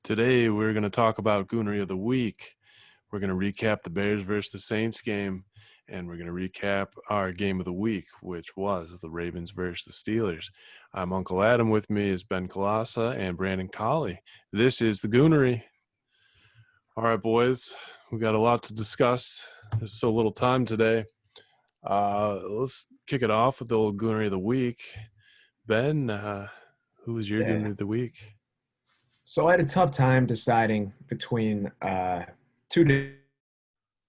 Today, we're going to talk about Goonery of the Week. We're going to recap the Bears versus the Saints game, and we're going to recap our game of the week, which was the Ravens versus the Steelers. I'm Uncle Adam. With me is Ben Colassa and Brandon Cauley. This is the Goonery. All right, boys, we got a lot to discuss. There's so little time today. Let's kick it off with the old Goonery of the Week. Ben, who was your Goonery of the Week? So I had a tough time deciding between two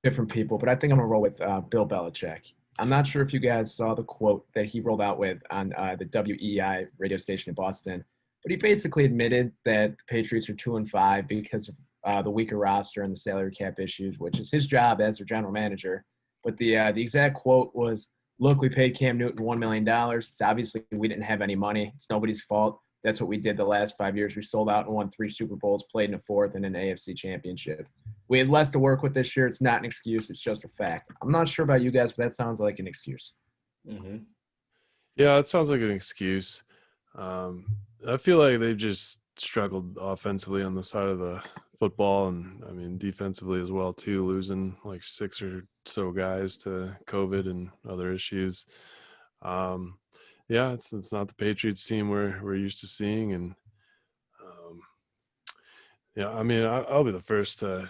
different people, but I think I'm going to roll with Bill Belichick. I'm not sure if you guys saw the quote that he rolled out with on the WEI radio station in Boston, but he basically admitted that the Patriots are 2-5 because of the weaker roster and the salary cap issues, which is his job as their general manager. But the exact quote was, "Look, we paid Cam Newton $1 million. It's obviously we didn't have any money. It's nobody's fault. That's what we did the last 5 years. We sold out and won 3 Super Bowls, played in a fourth, and an AFC championship. We had less to work with this year. It's not an excuse. It's just a fact." I'm not sure about you guys, but that sounds like an excuse. Mm-hmm. Yeah, it sounds like an excuse. I feel like they've just struggled offensively on the side of the football, and I mean defensively as well too, losing like 6 or so guys to COVID and other issues. Yeah, it's not the Patriots team we're used to seeing, and yeah, I mean I'll be the first to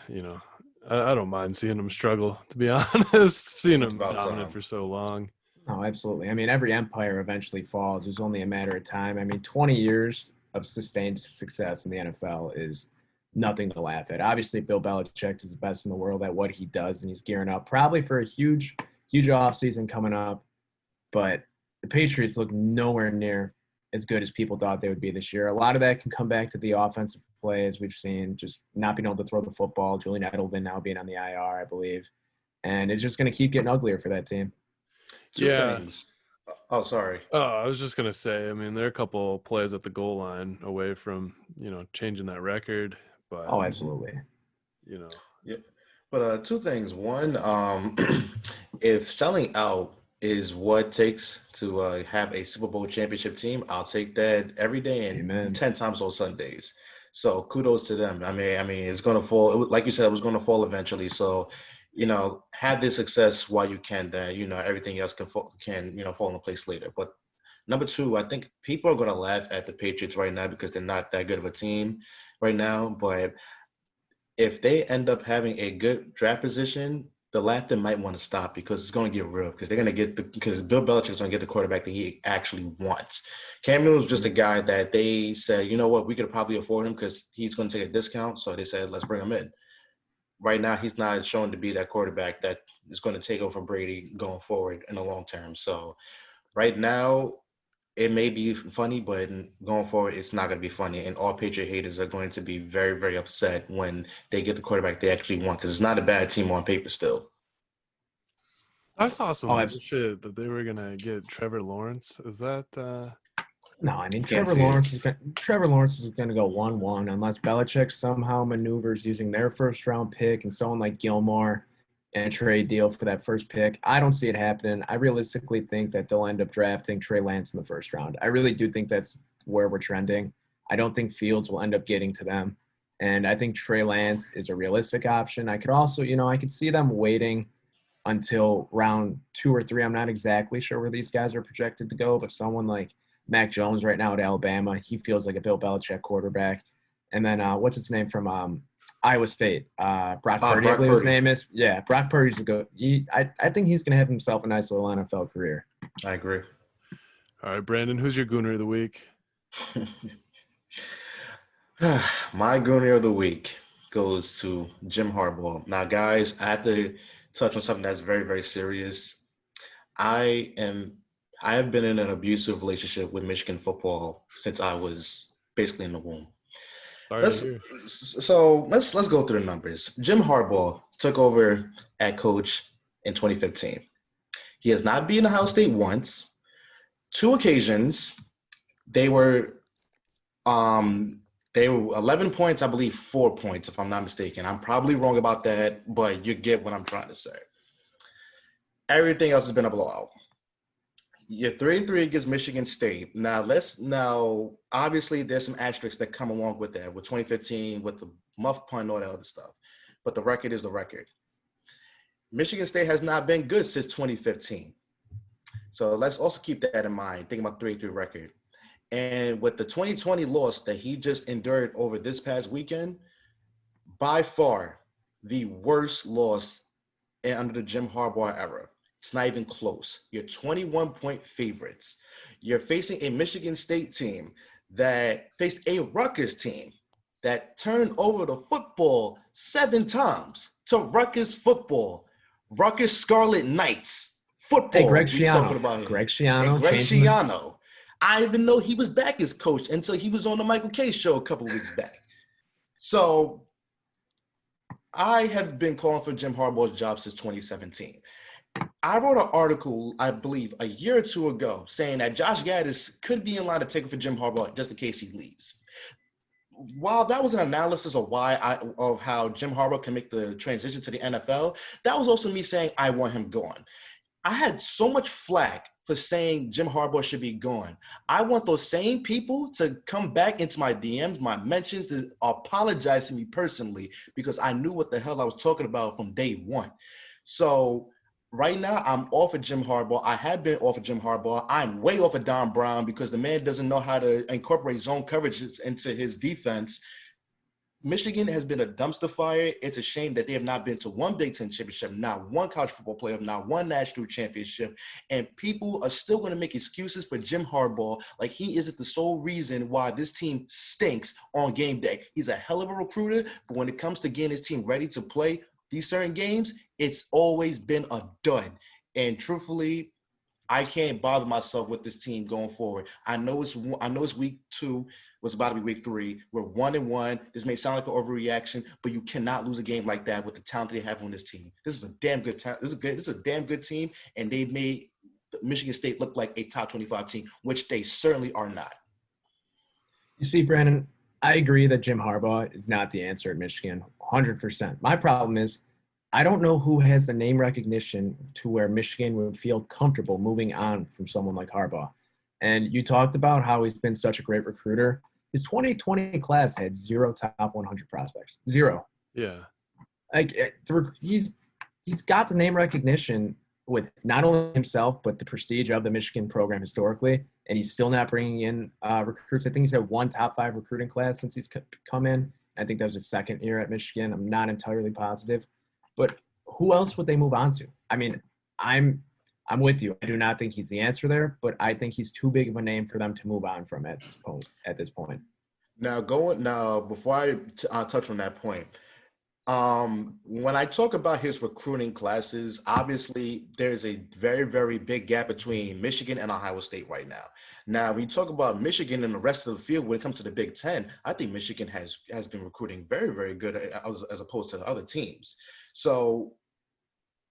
I don't mind seeing them struggle, to be honest. Seeing them dominant for so long. Oh, absolutely. I mean, every empire eventually falls. It's only a matter of time. I mean, 20 years of sustained success in the NFL is nothing to laugh at. Obviously, Bill Belichick is the best in the world at what he does, and he's gearing up probably for a huge offseason coming up. But the Patriots look nowhere near as good as people thought they would be this year. A lot of that can come back to the offensive play, as we've seen, just not being able to throw the football. Julian Edelman now being on the IR, I believe. And it's just going to keep getting uglier for that team. Two things. Oh, sorry. Oh, I was just going to say, I mean, there are a couple plays at the goal line away from, changing that record. But oh, absolutely. Yeah. But two things. One, if selling out is what takes to have a Super Bowl championship team, I'll take that every day and Amen. 10 times on Sundays. So kudos to them. I mean, it's going to fall. Like you said, it was going to fall eventually. So, have this success while you can. Then everything else can fall into place later. But number two, I think people are going to laugh at the Patriots right now because they're not that good of a team right now. But if they end up having a good draft position, the laughter might want to stop because it's going to get real because they're going to get because Bill Belichick is going to get the quarterback that he actually wants. Cam Newton's just a guy that they said, you know what, we could probably afford him because he's going to take a discount. So they said, let's bring him in. Right now, he's not shown to be that quarterback that is going to take over Brady going forward in the long term. So right now, it may be funny, but going forward, it's not going to be funny. And all Patriot haters are going to be very, very upset when they get the quarterback they actually want because it's not a bad team on paper still. I saw some shit that they were going to get Trevor Lawrence. Is that No, I mean, Trevor Lawrence is going to go 1-1 unless Belichick somehow maneuvers using their first-round pick and someone like Gilmore and a trade deal for that first pick. I don't see it happening. I realistically think that they'll end up drafting Trey Lance in the first round. I really do think that's where we're trending. I don't think Fields will end up getting to them. And I think Trey Lance is a realistic option. I could also, I could see them waiting until round 2 or 3. I'm not exactly sure where these guys are projected to go, but someone like Mac Jones right now at Alabama, he feels like a Bill Belichick quarterback. And then what's his name from Iowa State? Brock Purdy, I believe his name is. Yeah, Brock Purdy's a good. I think he's going to have himself a nice little NFL career. I agree. All right, Brandon, who's your Goonery of the Week? My Goonery of the Week goes to Jim Harbaugh. Now, guys, I have to touch on something that's very, very serious. I have been in an abusive relationship with Michigan football since I was basically in the womb. Let's go through the numbers. Jim Harbaugh took over at coach in 2015. He has not beaten Ohio State once. 2 occasions, they were 11 points, I believe 4 points, if I'm not mistaken. I'm probably wrong about that, but you get what I'm trying to say. Everything else has been a blowout. You're 3-3 against Michigan State. Now obviously there's some asterisks that come along with that, with 2015, with the muff punt, all that other stuff. But the record is the record. Michigan State has not been good since 2015. So let's also keep that in mind, thinking about 3-3 record. And with the 2020 loss that he just endured over this past weekend, by far the worst loss under the Jim Harbaugh era. It's not even close. You're 21-point favorites. You're facing a Michigan State team that faced a Rutgers team that turned over the football 7 times to Rutgers football. Rutgers Scarlet Knights football. Hey, Greg we talking Schiano. about here. Greg Schiano. And Greg changing the- Schiano. I didn't even know he was back as coach until he was on the Michael K show a couple of weeks back. So I have been calling for Jim Harbaugh's job since 2017. I wrote an article, I believe, a year or two ago saying that Josh Gaddis could be in line to take it for Jim Harbaugh just in case he leaves. While that was an analysis of of how Jim Harbaugh can make the transition to the NFL, that was also me saying I want him gone. I had so much flack for saying Jim Harbaugh should be gone. I want those same people to come back into my DMs, my mentions, to apologize to me personally, because I knew what the hell I was talking about from day one. So right now, I'm off of Jim Harbaugh. I have been off of Jim Harbaugh. I'm way off of Don Brown because the man doesn't know how to incorporate zone coverage into his defense. Michigan has been a dumpster fire. It's a shame that they have not been to one Big Ten championship, not one college football playoff, not one national championship. And people are still going to make excuses for Jim Harbaugh like he isn't the sole reason why this team stinks on game day. He's a hell of a recruiter, but when it comes to getting his team ready to play these certain games, it's always been a dud. And truthfully, I can't bother myself with this team going forward. I know it's week 2. Was about to be week 3. We're 1-1. This may sound like an overreaction, but you cannot lose a game like that with the talent they have on this team. This is a damn good talent. This is a damn good team, and they've made Michigan State look like a top 25 team, which they certainly are not. You see, Brandon, I agree that Jim Harbaugh is not the answer at Michigan, 100%. My problem is I don't know who has the name recognition to where Michigan would feel comfortable moving on from someone like Harbaugh. And you talked about how he's been such a great recruiter. His 2020 class had 0 top 100 prospects. 0. Yeah. Like he's got the name recognition with not only himself, but the prestige of the Michigan program historically. And he's still not bringing in recruits. I think he's had 1 top 5 recruiting class since he's come in. I think that was his second year at Michigan. I'm not entirely positive. But who else would they move on to? I mean, I'm with you. I do not think he's the answer there, but I think he's too big of a name for them to move on from at this point. Now, before I touch on that point, when I talk about his recruiting classes, obviously there's a very, very big gap between Michigan and Ohio State right now. Now, when you talk about Michigan and the rest of the field, when it comes to the Big Ten, I think Michigan has been recruiting very, very good as opposed to the other teams. So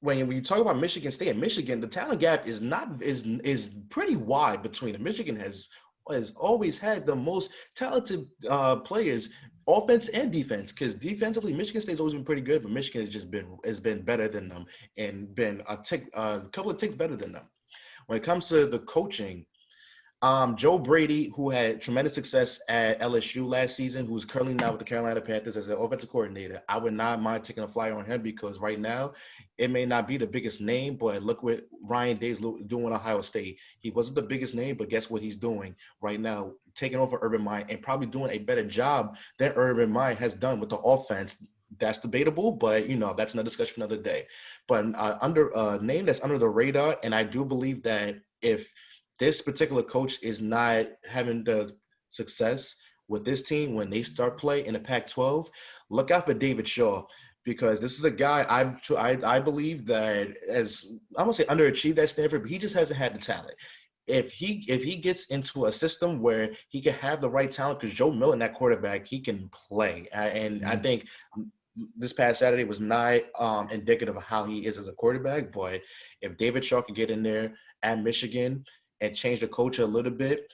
when you talk about Michigan State and Michigan, the talent gap is pretty wide between them. Michigan has always had the most talented players, offense and defense. Because defensively, Michigan State's always been pretty good, but Michigan has been better than them and been a couple of ticks better than them. When it comes to the coaching, Joe Brady, who had tremendous success at LSU last season, who's currently now with the Carolina Panthers as an offensive coordinator, I would not mind taking a flyer on him because right now it may not be the biggest name, but look what Ryan Day's doing at Ohio State. He wasn't the biggest name, but guess what he's doing right now, taking over Urban Meyer and probably doing a better job than Urban Meyer has done with the offense. That's debatable, but that's another discussion for another day. But under a name that's under the radar, and I do believe that if this particular coach is not having the success with this team when they start play in the Pac-12, look out for David Shaw, because this is a guy I believe that, as I won't say underachieved at Stanford, but he just hasn't had the talent. If he gets into a system where he can have the right talent, because Joe Milton, that quarterback, he can play. And I think this past Saturday was not indicative of how he is as a quarterback. But if David Shaw can get in there at Michigan and change the culture a little bit,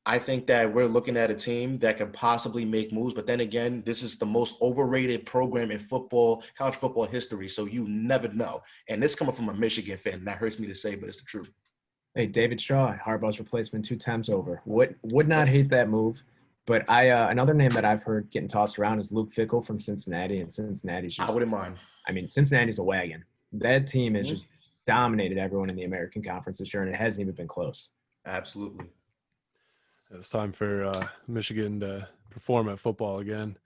I think that we're looking at a team that can possibly make moves. But then again, this is the most overrated program in football, college football history. So you never know. And this coming from a Michigan fan, that hurts me to say, but it's the truth. Hey, David Shaw, Harbaugh's replacement 2 times over. Would not hate that move. But another name that I've heard getting tossed around is Luke Fickell from Cincinnati, and Cincinnati's I just, wouldn't mind. I mean, Cincinnati's a wagon. That team has Mhm. just dominated everyone in the American Conference this year, and it hasn't even been close. Absolutely. It's time for Michigan to perform at football again.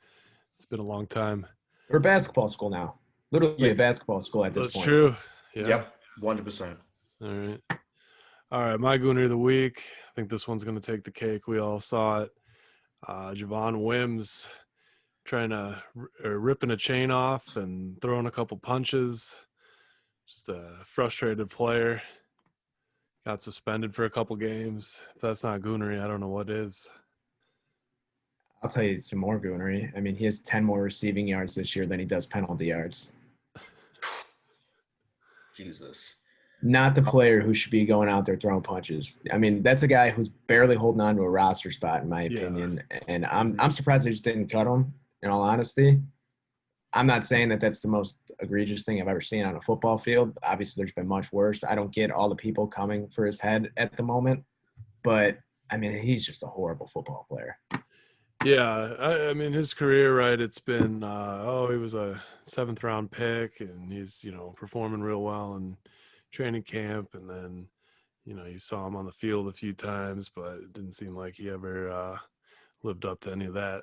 It's been a long time. We're a basketball school now, literally Yeah. a basketball school at this That's point. true. Yeah. Yep. 100%. All right. All right. My Goonery of the week. I think this one's going to take the cake. We all saw it. Javon Wims trying to ripping a chain off and throwing a couple punches. Just a frustrated player. Got suspended for a couple games. If that's not Goonery, I don't know what is. I'll tell you some more Goonery. I mean, he has 10 more receiving yards this year than he does penalty yards. Jesus. Not the player who should be going out there throwing punches. I mean, that's a guy who's barely holding on to a roster spot, in my opinion. And I'm surprised they just didn't cut him, in all honesty. I'm not saying that that's the most egregious thing I've ever seen on a football field. Obviously, there's been much worse. I don't get all the people coming for his head at the moment. But, I mean, he's just a horrible football player. Yeah, I mean his career, right? It's been he was a 7th-round pick, and he's performing real well in training camp, and then you saw him on the field a few times, but it didn't seem like he ever lived up to any of that.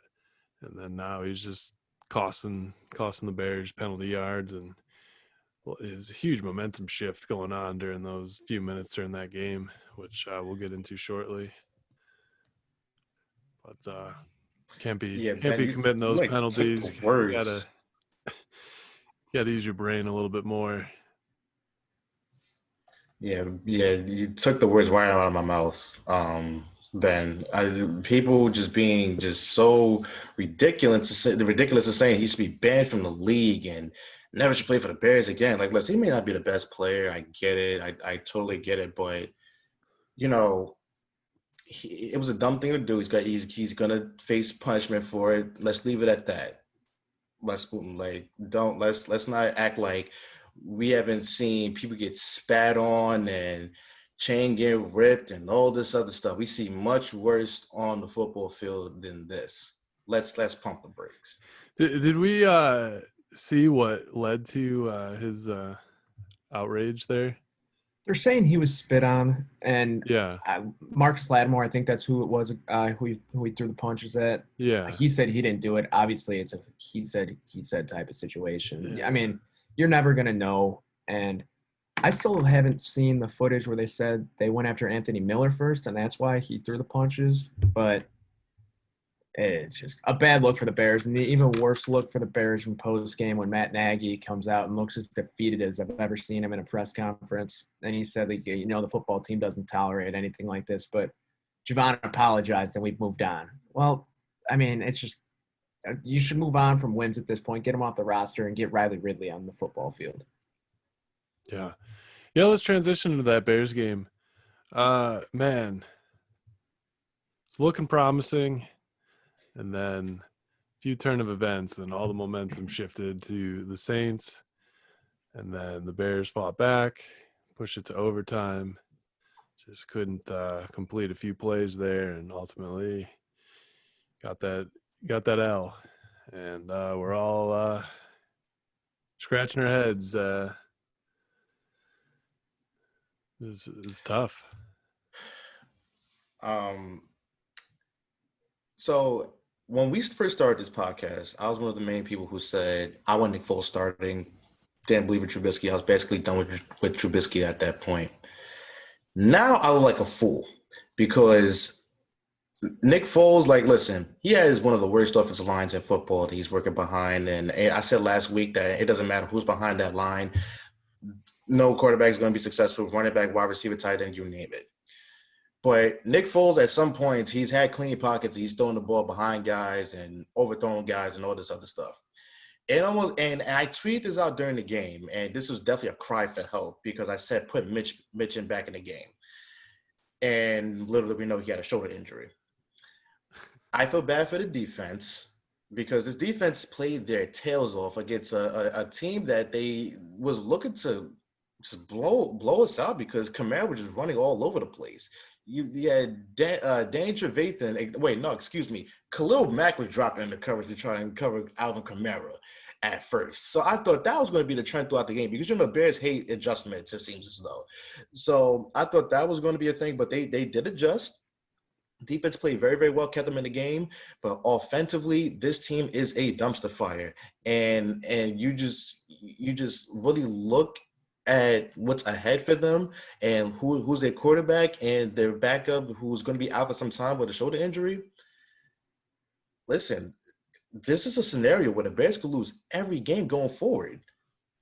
And then now he's just costing the Bears penalty yards, and there's a huge momentum shift going on during those few minutes during that game, which we'll get into shortly. But can't be Ben, committing you those like took penalties. the You words. gotta use your brain a little bit more. Yeah, you took the words right out of my mouth, Ben. People just being just so ridiculous to saying he should be banned from the league and never should play for the Bears again. Like, listen, he may not be the best player. I get it. I totally get it. But you know, it was a dumb thing to do. He's gonna face punishment for it. Let's leave it at that. Let's not act like we haven't seen people get spat on and chain get ripped and all this other stuff. We see much worse on the football field than this. Let's pump the brakes. Did we see what led to his outrage there? They're saying he was spit on, and Yeah, Marcus Lattimore, I think that's who it was, who he threw the punches at. yeah. He said he didn't do it. Obviously, it's a he said type of situation. Yeah. I mean, you're never gonna know. And I still haven't seen the footage where they said they went after Anthony Miller first, and that's why he threw the punches. But it's just a bad look for the Bears, and the even worse look for the Bears in post game when Matt Nagy comes out and looks as defeated as I've ever seen him in a press conference. And he said, like, the football team doesn't tolerate anything like this, but Javon apologized and we've moved on. Well, I mean, it's just you should move on from Wims at this point, get him off the roster, and get Riley Ridley on the football field. Yeah. Let's transition into that Bears game. Man, it's looking promising. And then a few turn of events, and all the momentum shifted to the Saints. And then the Bears fought back, pushed it to overtime. Just couldn't complete a few plays there, and ultimately got that L. And we're all scratching our heads. It's tough. So when we first started this podcast, I was one of the main people who said I want Nick Foles starting. Didn't believe in Trubisky. I was basically done with Trubisky at that point. Now I look like a fool because Nick Foles, listen, he has one of the worst offensive lines in football that he's working behind. And I said last week that it doesn't matter who's behind that line. No quarterback is going to be successful. Running back, wide receiver, tight end, you name it. But Nick Foles, at some points, he's had clean pockets. He's throwing the ball behind guys and overthrowing guys and all this other stuff. And I tweeted this out during the game, and this was definitely a cry for help because I said put Mitch in back in the game. And literally we know he had a shoulder injury. I feel bad for the defense because this defense played their tails off against a team that they was looking to just blow us out because Kamara was just running all over the place. You had Dan Trevathan. Wait, no, excuse me. Khalil Mack was dropping in the coverage to try and cover Alvin Kamara at first. So I thought that was going to be the trend throughout the game because Bears hate adjustments. It seems as though. So I thought that was going to be a thing, but they did adjust. Defense played very, very well, kept them in the game, but offensively, this team is a dumpster fire, and you just really look at what's ahead for them and who's their quarterback and their backup who's going to be out for some time with a shoulder injury. Listen, this is a scenario where the Bears could lose every game going forward.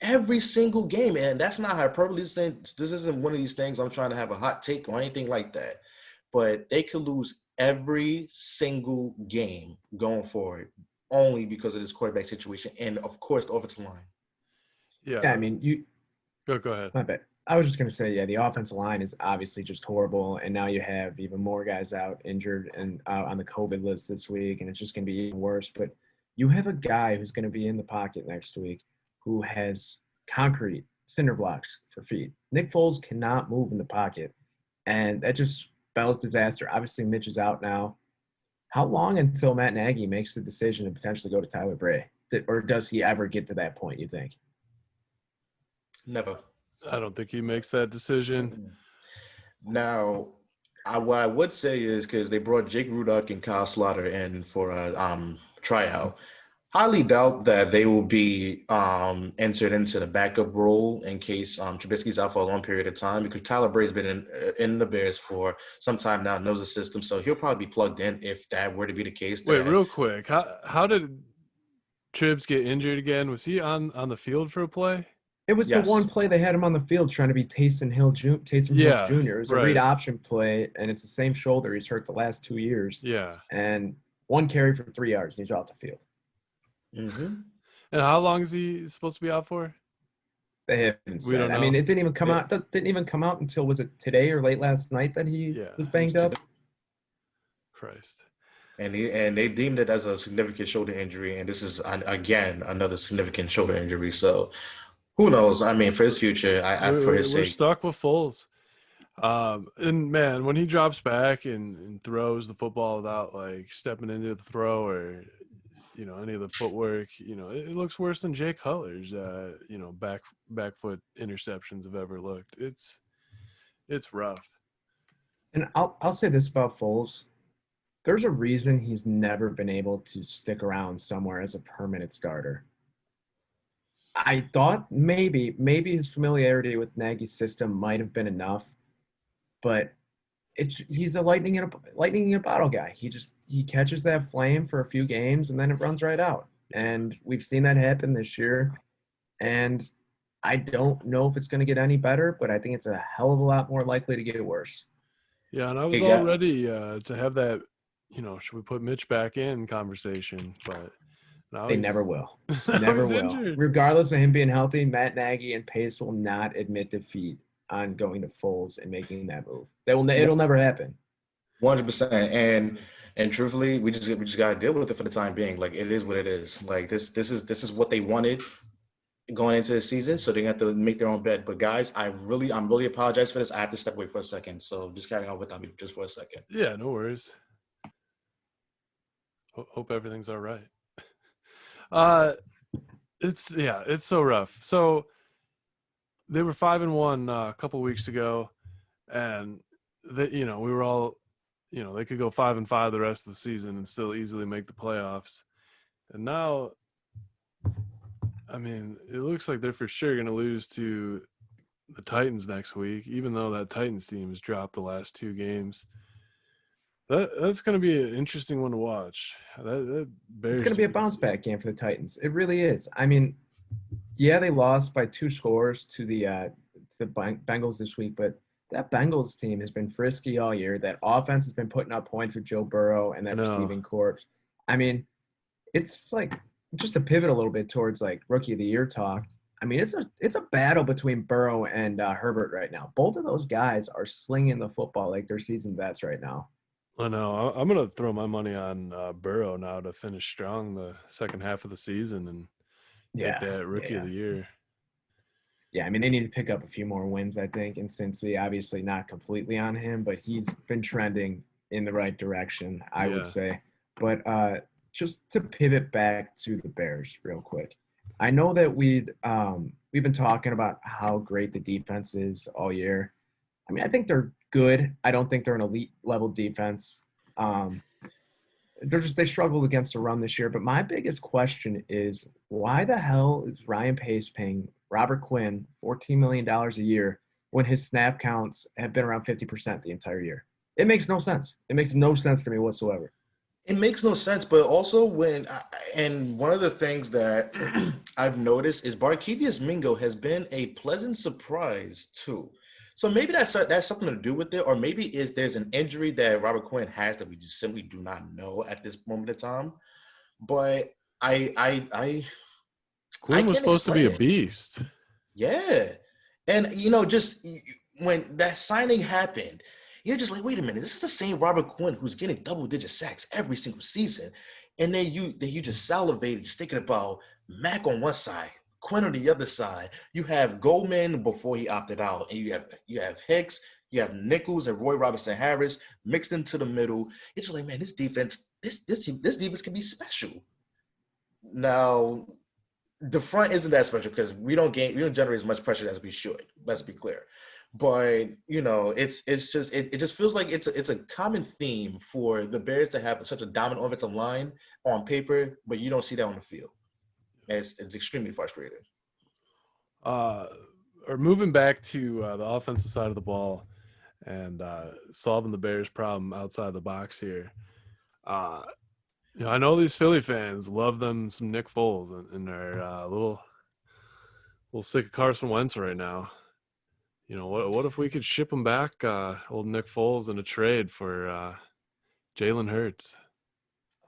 Every single game, and that's not hyperbole. This isn't one of these things I'm trying to have a hot take or anything like that. But they could lose every single game going forward only because of this quarterback situation and, of course, the offensive line. Yeah, I mean, go ahead. My bad. I was just going to say, yeah, the offensive line is obviously just horrible, and now you have even more guys out injured and out on the COVID list this week, and it's just going to be even worse. But you have a guy who's going to be in the pocket next week who has concrete cinder blocks for feet. Nick Foles cannot move in the pocket, and that just spells disaster. Obviously, Mitch is out now. How long until Matt Nagy makes the decision to potentially go to Tyler Bray? Or does he ever get to that point, you think? Never. I don't think he makes that decision. Now, what I would say is because they brought Jake Rudock and Kyle Slaughter in for a tryout. Highly doubt that they will be entered into the backup role in case Trubisky's out for a long period of time because Tyler Bray's been in the Bears for some time now, knows the system, so he'll probably be plugged in if that were to be the case. Wait, real quick, how did Tribs get injured again? Was he on the field for a play? It was the one play they had him on the field trying to be Taysom Hill Jr. It was a read option play, and it's the same shoulder he's hurt the last 2 years. Yeah. And one carry for 3 yards, and he's out the field. Mm-hmm. And how long is he supposed to be out for? They haven't said. We don't know. I mean, it didn't even come out. Didn't even come out until, was it today or late last night that he was banged up? Christ. And they deemed it as a significant shoulder injury, and this is again another significant shoulder injury. So who knows? I mean, for his future, for his sake, we're stuck with Foles. And man, when he drops back and throws the football without like stepping into the throw or any of the footwork, it looks worse than Jay Cutler's back foot interceptions have ever looked. It's rough. And I'll say this about Foles. There's a reason he's never been able to stick around somewhere as a permanent starter. I thought maybe his familiarity with Nagy's system might have been enough, but he's a lightning in a bottle guy. He catches that flame for a few games and then it runs right out. And we've seen that happen this year. And I don't know if it's going to get any better, but I think it's a hell of a lot more likely to get worse. Yeah, and I was all ready to have that, should we put Mitch back in conversation, but they never will. Never will. Injured. Regardless of him being healthy, Matt Nagy and Pace will not admit defeat on going to Foles and making that move. It'll never happen. 100%. And truthfully, we just gotta deal with it for the time being. Like it is what it is. Like this is what they wanted going into the season, so they have to make their own bed. But guys, I'm really apologize for this. I have to step away for a second. So just carrying on without me just for a second. Yeah, no worries. Hope everything's all right. It's so rough. So they were 5-1 a couple weeks ago, and we were all, they could go 5-5 the rest of the season and still easily make the playoffs. And now, I mean, it looks like they're for sure going to lose to the Titans next week, even though that Titans team has dropped the last 2 games. That's going to be an interesting one to watch. It's going to be a bounce back game for the Titans. It really is. I mean, yeah, they lost by 2 scores to the Bengals this week, but that Bengals team has been frisky all year. That offense has been putting up points with Joe Burrow and that receiving corps. I mean, it's like just to pivot a little bit towards like rookie of the year talk. I mean, it's a battle between Burrow and Herbert right now. Both of those guys are slinging the football like they're seasoned vets right now. I know. I'm going to throw my money on Burrow now to finish strong the second half of the season and take that rookie of the year. Yeah, I mean, they need to pick up a few more wins, I think. And Cincy, obviously not completely on him, but he's been trending in the right direction, I would Yeah. say. But just to pivot back to the Bears real quick, I know that we've been talking about how great the defense is all year. I mean, I think they're good. I don't think they're an elite level defense. Um, they struggled against the run this year. But my biggest question is why the hell is Ryan Pace paying Robert Quinn $14 million a year when his snap counts have been around 50% the entire year? It makes no sense. It makes no sense to me whatsoever. It makes no sense, but also and one of the things that I've noticed is Barkevius Mingo has been a pleasant surprise too. So maybe that's something to do with it, or maybe there's an injury that Robert Quinn has that we just simply do not know at this moment in time. But I I I I Quinn was can't supposed to explain be a it. beast. Yeah. And just when that signing happened, you're just like, wait a minute, this is the same Robert Quinn who's getting double-digit sacks every single season. And then you just salivated just thinking about Mac on one side, Quinn on the other side. You have Goldman before he opted out, and you have Hicks, you have Nichols and Roy Robinson Harris mixed into the middle. It's just like, man, this defense can be special. Now, the front isn't that special because we don't generate as much pressure as we should. Let's be clear. But it just feels like it's a common theme for the Bears to have such a dominant offensive line on paper, but you don't see that on the field. And it's extremely frustrating. Uh, or moving back to the offensive side of the ball and solving the Bears' problem outside the box here. Uh, I know these Philly fans love them some Nick Foles, and they're a little sick of Carson Wentz right now. What if we could ship him back, old Nick Foles, in a trade for Jalen Hurts?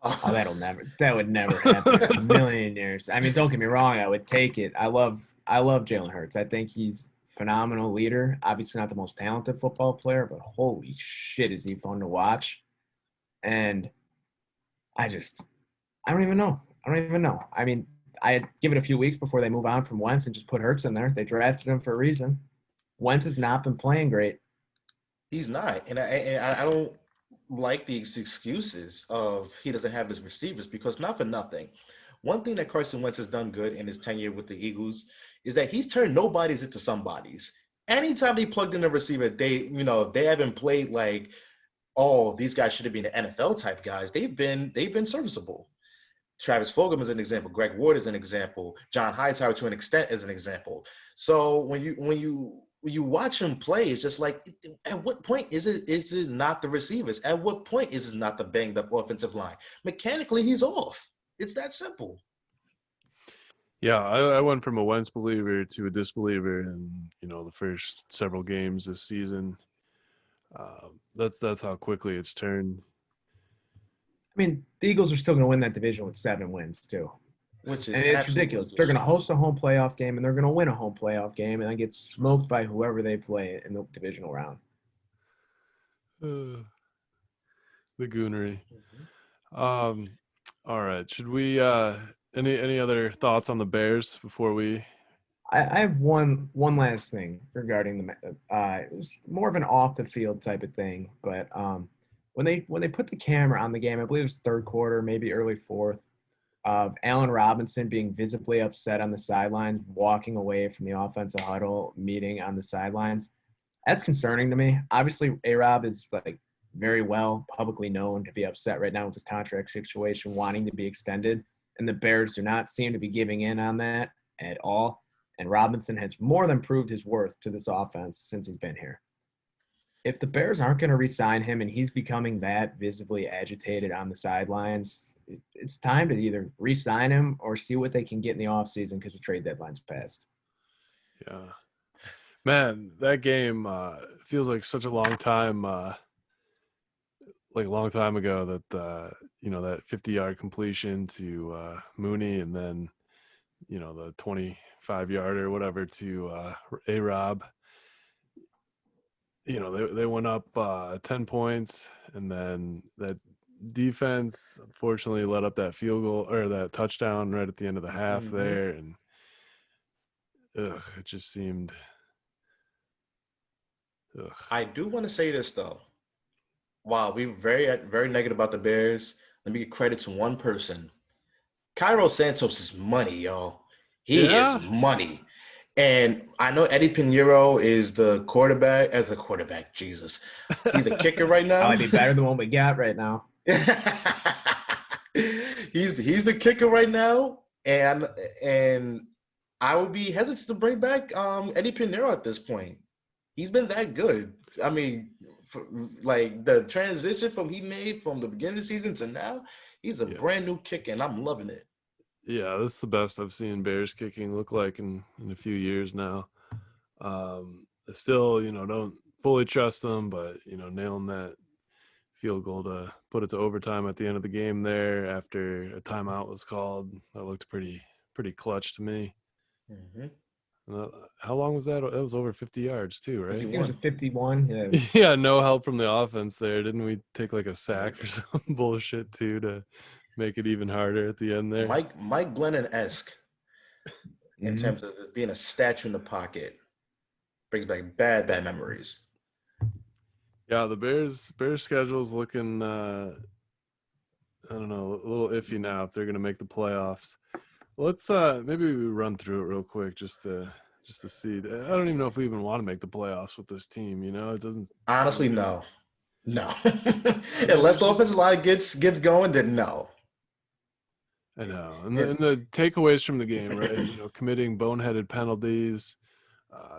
Oh, that would never happen in a million years. I mean, don't get me wrong, I would take it. I love Jalen Hurts. I think he's a phenomenal leader. Obviously not the most talented football player, but holy shit is he fun to watch. And I just I don't even know. I don't even know. I mean, I'd give it a few weeks before they move on from Wentz and just put Hurts in there. They drafted him for a reason. Wentz has not been playing great. He's not, and I don't like the excuses of he doesn't have his receivers because not for nothing. One thing that Carson Wentz has done good in his tenure with the Eagles is that he's turned nobodies into somebodies. Anytime they plugged in a receiver, they haven't played like, oh, these guys should have been the NFL type guys. They've been serviceable. Travis Fulgham is an example. Greg Ward is an example. John Hightower, to an extent, is an example. So when you watch him play, it's just like, at what point is it not the receivers? At what point is it not the banged up offensive line? Mechanically, he's off. It's that simple. Yeah, I went from a Wentz believer to a disbeliever in the first several games this season. That's how quickly it's turned. I mean, the Eagles are still going to win that division with 7 wins too. Which And is it's absolutely ridiculous. They're ridiculous. going to host a home playoff game and they're going to win a home playoff game and then get smoked by whoever they play in the divisional round. Uh, the Goonery. Mhm. All right. Should we any other thoughts on the Bears before we? I have one last thing regarding it was more of an off the field type of thing, but when they put the camera on the game, I believe it was third quarter, maybe early fourth, of Allen Robinson being visibly upset on the sidelines, walking away from the offensive huddle meeting on the sidelines. That's concerning to me. Obviously, A-Rob is like very well publicly known to be upset right now with his contract situation, wanting to be extended, and the Bears do not seem to be giving in on that at all. And Robinson has more than proved his worth to this offense since he's been here. If the Bears aren't going to re-sign him and he's becoming that visibly agitated on the sidelines, it's time to either re-sign him or see what they can get in the offseason because the trade deadline's passed. Yeah, man, that game feels like such a long time. Like a long time ago that that 50-yard completion to Mooney, and then the 25-yard or whatever to A-Rob. They went up 10 points, and then that defense unfortunately let up that field goal or that touchdown right at the end of the half Mhm. there, and it just seemed. Ugh. I do want to say this though. Wow, we're very negative about the Bears. Let me give credit to one person. Cairo Santos is money, y'all. He is Yeah. money. And I know Eddie Pinheiro is the quarterback, as a quarterback, Jesus. He's the kicker right now. Probably be better than what we got right now. he's the kicker right now. And I would be hesitant to bring back Eddie Pinheiro at this point. He's been that good. I mean, like the transition from he made from the beginning of the season to now, he's a brand new kicker, and I'm loving it. Yeah, that's the best I've seen Bears kicking look like in a few years now. I still, don't fully trust them, but nailing that field goal to put it to overtime at the end of the game there after a timeout was called, that looked pretty clutch to me. Mm-hmm. How long was that? It was over 50 yards too, right? 51. It was a 51. Yeah. Yeah, no help from the offense there. Didn't we take like a sack or some bullshit too to make it even harder at the end there? Mike Glennon-esque in Mhm. terms of being a statue in the pocket. Brings back bad memories. Yeah, the Bears schedule's looking I don't know, a little iffy now if they're gonna make the playoffs. Let's maybe we run through it real quick just to see. I don't even know if we even want to make the playoffs with this team, It doesn't Honestly, sound good. no. There's Unless the just, offensive line gets going, then no. I know. And And the takeaways from the game, right? Committing boneheaded penalties,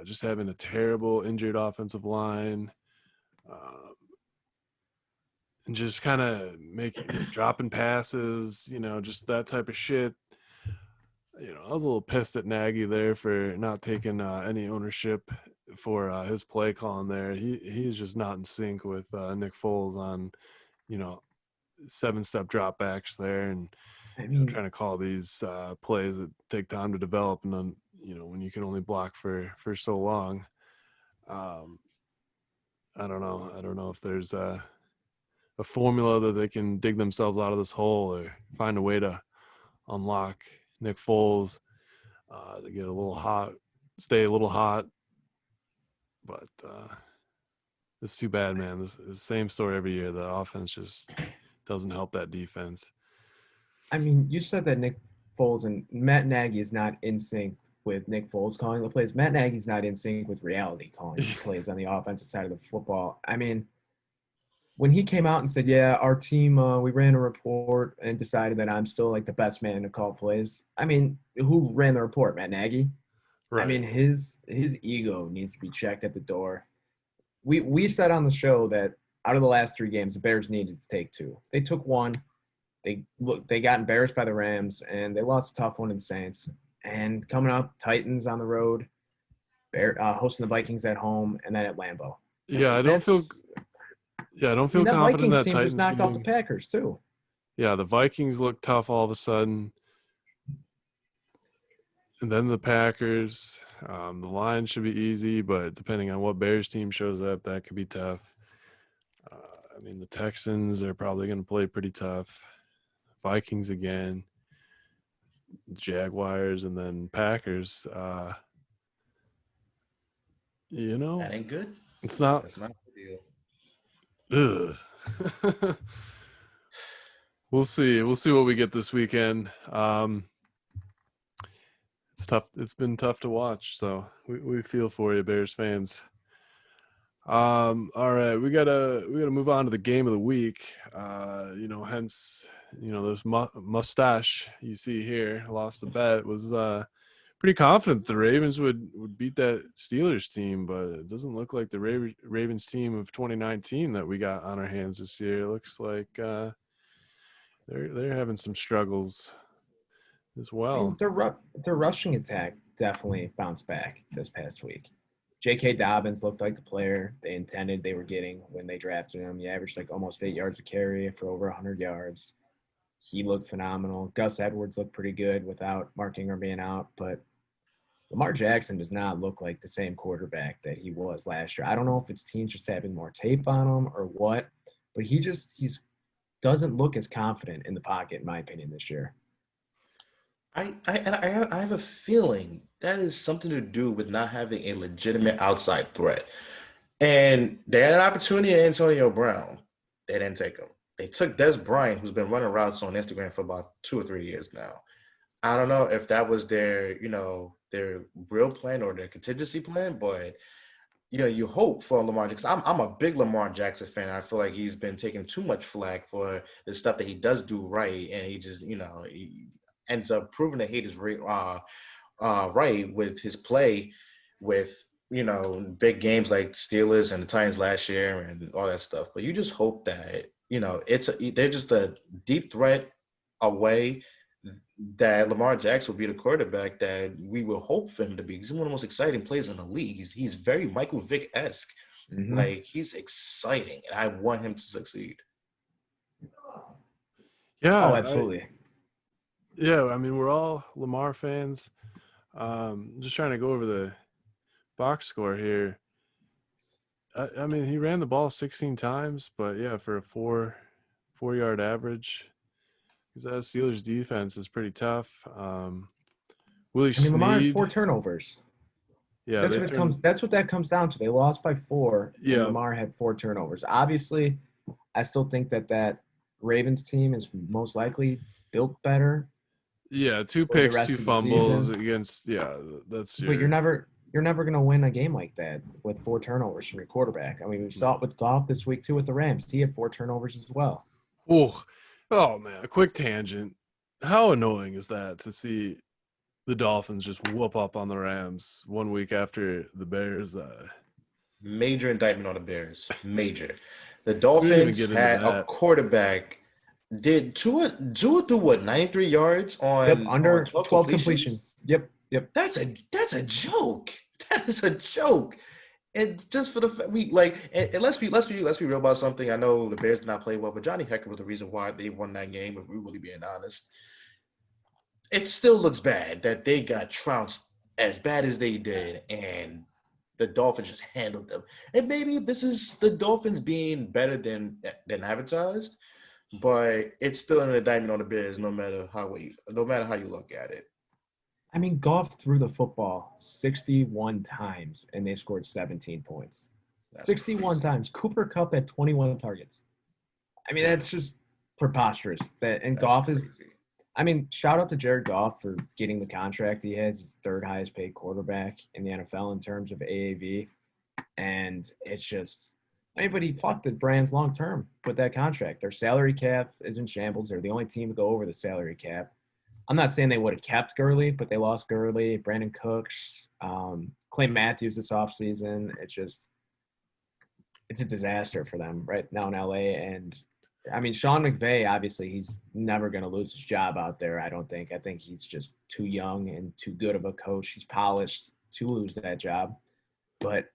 just having a terrible injured offensive line, uh, and just kind of making dropping passes, just that type of shit. I was a little pissed at Nagy there for not taking any ownership for his play calling there. He's just not in sync with Nick Foles on, you know, 7-step dropbacks there, and I mean, trying to call these plays that take time to develop, and then when you can only block for so long. Um, I don't know. I don't know if there's a formula that they can dig themselves out of this hole or find a way to unlock Nick Foles to get a little hot, stay a little hot. But it's too bad, man. This is the same story every year. The offense just doesn't help that defense. I mean, you said that Nick Foles and Matt Nagy is not in sync with Nick Foles calling the plays. Matt Nagy's not in sync with reality calling plays on the offensive side of the football. I mean, when he came out and said, "Yeah, our team, we ran a report and decided that I'm still like the best man to call plays." I mean, who ran the report? Matt Nagy. I Right. mean, his ego needs to be checked at the door. We said on the show that out of the last 3 games, the Bears needed to take 2. They took 1. They got embarrassed by the Rams and they lost a tough one to the Saints. And coming up, Titans on the road, hosting the Vikings at home, and then at Lambeau. Yeah, I don't feel. That's Yeah, I don't I mean, feel that confident in Vikings that team just Titans knocked off the game. Packers too. Yeah, the Vikings look tough all of a sudden, and then the Packers. The line should be easy, but depending on what Bears team shows up, that could be tough. I mean, the Texans are probably going to play pretty tough. Vikings again, Jaguars, and then Packers. that ain't good. It's not. That's not a good deal. Ugh. We'll see. We'll see what we get this weekend. It's tough. It's been tough to watch, so we feel for you, Bears fans. All right, we gotta move on to the game of the week. Hence, this mustache you see here, lost the bet, was pretty confident the Ravens would beat that Steelers team, but it doesn't look like the Ravens team of 2019 that we got on our hands this year. It looks like they're having some struggles as I well. mean, their rushing attack definitely bounced back this past week. J.K. Dobbins looked like the player they intended they were getting when they drafted him. He averaged like almost 8 yards a carry for over 100 yards. He looked phenomenal. Gus Edwards looked pretty good without Mark Ingram being out, but Lamar Jackson does not look like the same quarterback that he was last year. I don't know if it's teams just having more tape on him or what, but he's doesn't look as confident in the pocket, in my opinion, this year. I have a feeling that is something to do with not having a legitimate outside threat. And they had an opportunity at Antonio Brown. They didn't take him. They took Des Bryant, who's been running routes on Instagram for about 2 or 3 years now. I don't know if that was their real plan or their contingency plan, but you hope for Lamar Jackson. I'm a big Lamar Jackson fan. I feel like he's been taking too much flack for the stuff that he does do right, and he just he ends up proving that hate is right with his play with big games like Steelers and the Titans last year and all that stuff. But you just hope that they're just a deep threat away, that Lamar Jackson will be the quarterback that we will hope for him to be. He's one of the most exciting players in the league. He's very Michael Vick-esque. Mm-hmm. Like, he's exciting, and I want him to succeed. Yeah. Oh, absolutely. I mean, we're all Lamar fans. Just trying to go over the box score here. I mean, he ran the ball 16 times, but yeah, for a 4-yard average, because that Steelers defense is pretty tough. Willie Lamar had Snead, 4 turnovers. yeah, That's what that comes down to. They lost by 4, Yeah. and Lamar had 4 turnovers. Obviously, I still think that Ravens team is most likely built better. Yeah, 2 for the picks, rest 2 of the fumbles season. against. Yeah, that's But you're never going to win a game like that with 4 turnovers from your quarterback. I mean, we saw it with Goff this week too with the Rams. He had 4 turnovers as well. Oh man, a quick tangent. How annoying is that to see the Dolphins just whoop up on the Rams 1 week after the Bears? Major indictment on the Bears. Major. The We didn't even Dolphins get into had a that. quarterback. Did Tua do what, 93 yards Yep, on under 12 12 completions? Yep. That's a joke. That is a joke. And just for the and let's be real about something. I know the Bears did not play well, but Johnny Hecker was the reason why they won that game. If we're really being honest, it still looks bad that they got trounced as bad as they did, and the Dolphins just handled them. And maybe this is the Dolphins being better than advertised, but it's still an indictment on the Bears, no matter how you look at it. I mean, Goff threw the football 61 times, and they scored 17 points. That's 61 crazy. times. Cooper Kupp had 21 targets. I mean, that's just preposterous. Goff is Crazy. I mean, shout out to Jared Goff for getting the contract he has. He's the 3rd highest paid quarterback in the NFL in terms of AAV. And it's just, but he fucked the Rams long term with that contract. Their salary cap is in shambles. They're the only team to go over the salary cap. I'm not saying they would have kept Gurley, but they lost Gurley, Brandon Cooks, Clay Matthews this offseason. It's a disaster for them right now in LA. And I mean, Sean McVay, obviously, he's never going to lose his job out there, I don't think. I think he's just too young and too good of a coach. He's polished to lose that job. But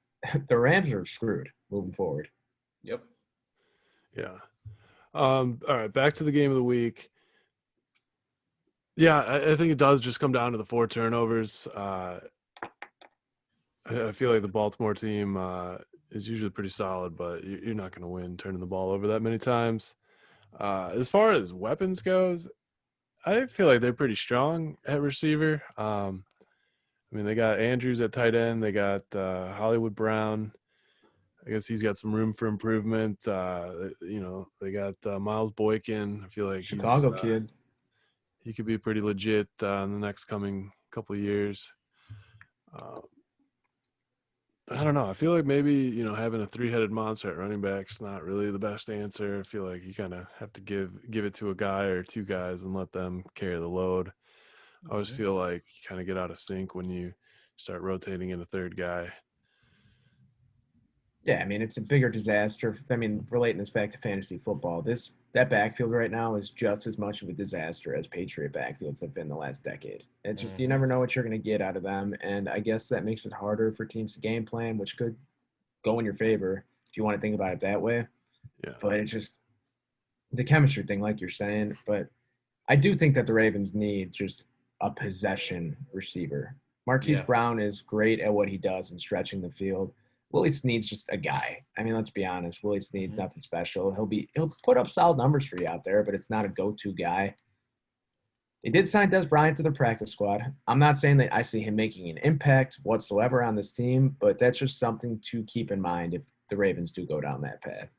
the Rams are screwed moving forward. Yep. Yeah. All right, back to the game of the week. Yeah, I think it does just come down to the 4 turnovers. I feel like the Baltimore team is usually pretty solid, but you're not going to win turning the ball over that many times. As far as weapons goes, I feel like they're pretty strong at receiver. I mean, they got Andrews at tight end. They got Hollywood Brown. I guess he's got some room for improvement. They got Miles Boykin. I feel like Chicago kid. He could be pretty legit in the next coming couple of years. I don't know. I feel like maybe, having a 3-headed monster at running back is not really the best answer. I feel like you kind of have to give it to a guy or 2 guys and let them carry the load. I always feel like you kind of get out of sync when you start rotating in a 3rd guy. Yeah, I mean, it's a bigger disaster. I mean, relating this back to fantasy football, that backfield right now is just as much of a disaster as Patriot backfields have been the last decade. It's just you never know what you're going to get out of them, and I guess that makes it harder for teams to game plan, which could go in your favor if you want to think about it that way. Yeah. But it's just the chemistry thing, like you're saying. But I do think that the Ravens need just a possession receiver. Marquise Brown is great at what he does in stretching the field. Willie Snead's just a guy. I mean, let's be honest. Willie Snead's nothing special. He'll put up solid numbers for you out there, but it's not a go-to guy. They did sign Des Bryant to the practice squad. I'm not saying that I see him making an impact whatsoever on this team, but that's just something to keep in mind if the Ravens do go down that path.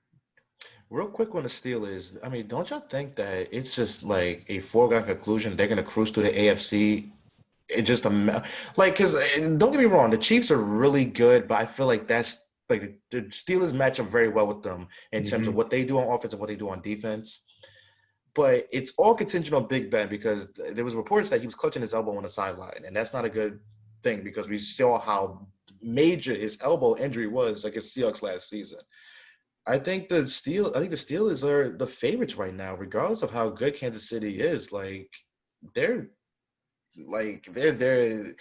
Real quick on the Steelers, I mean, don't y'all think that it's just like a foregone conclusion they're gonna cruise through the AFC? It just like because don't get me wrong, the Chiefs are really good, but I feel like that's like the Steelers match up very well with them in terms of what they do on offense and what they do on defense. But it's all contingent on Big Ben because there was reports that he was clutching his elbow on the sideline, and that's not a good thing because we saw how major his elbow injury was against Seahawks last season. I think the Steelers are the favorites right now, regardless of how good Kansas City is. They're they're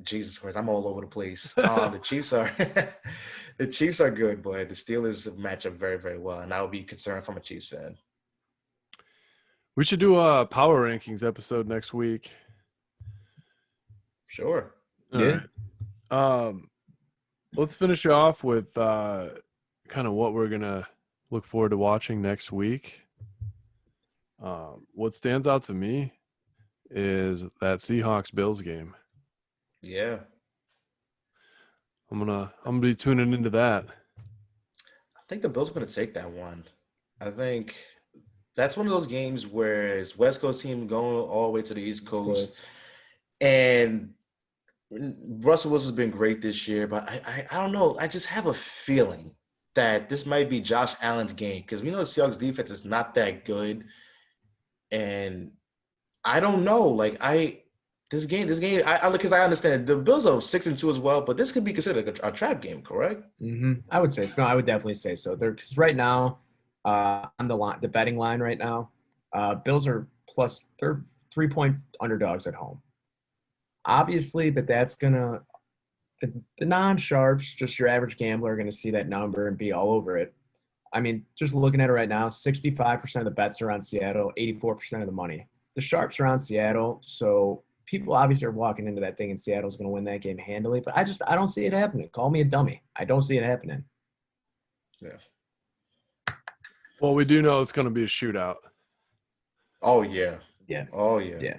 Jesus Christ, I'm all over the place. The Chiefs are the Chiefs are good, but the Steelers match up very, very well, and I would be concerned if I'm a Chiefs fan. We should do a power rankings episode next week. Sure. All right. Let's finish off with kind of what we're gonna look forward to watching next week. What stands out to me is that Seahawks Bills game. Yeah. I'm gonna be tuning into that. I think the Bills are gonna take that one. I think that's one of those games where it's West Coast team going all the way to the East Coast. And Russell Wilson's been great this year, but I don't know. I just have a feeling that this might be Josh Allen's game because we know the Seahawks defense is not that good. And I don't know. This game, because I understand the Bills are 6-2 as well, but this could be considered a trap game, correct? I would say so. No, I would definitely say so. Because right now, on the betting line right now, Bills are they're 3-point underdogs at home. Obviously, that's gonna the non-sharps, just your average gambler, are gonna see that number and be all over it. I mean, just looking at it right now, 65% of the bets are on Seattle, 84% of the money. The sharps are on Seattle, so people obviously are walking into that thing and Seattle's going to win that game handily, but I don't see it happening. Call me a dummy. I don't see it happening. Yeah. Well, we do know it's going to be a shootout. Oh yeah. Yeah. Oh yeah. Yeah.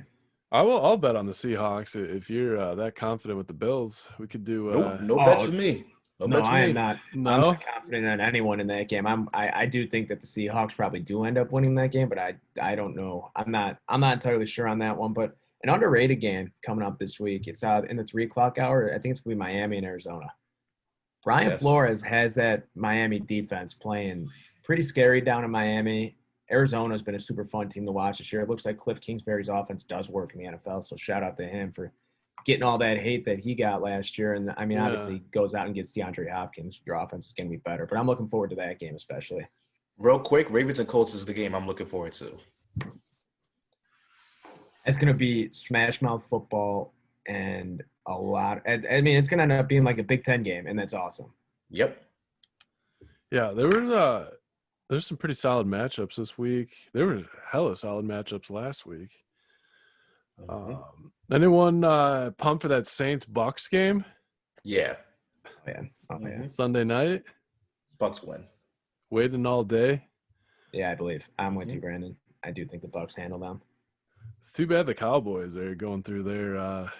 I'll bet on the Seahawks if you're that confident with the Bills. We could do. No bets for me. No, I am not. No? I'm not confident on anyone in that game. I do think that the Seahawks probably do end up winning that game, but I don't know. I'm not entirely sure on that one. But an underrated game coming up this week. It's in the 3:00 hour. I think it's gonna be Miami and Arizona. Brian Flores has that Miami defense playing pretty scary down in Miami. Arizona's been a super fun team to watch this year. It looks like Cliff Kingsbury's offense does work in the NFL, so shout out to him for getting all that hate that he got last year. And, I mean, obviously, he goes out and gets DeAndre Hopkins. Your offense is going to be better. But I'm looking forward to that game especially. Real quick, Ravens and Colts is the game I'm looking forward to. It's going to be smash mouth football and a lot. I mean, it's going to end up being like a Big Ten game, and that's awesome. Yep. Yeah, there's some pretty solid matchups this week. There were hella solid matchups last week. Anyone pumped for that Saints-Bucks game? Yeah. Oh, yeah. Sunday night? Bucks win. Waiting all day? Yeah, I believe. I'm with you, Brandon. I do think the Bucks handle them. It's too bad the Cowboys are going through their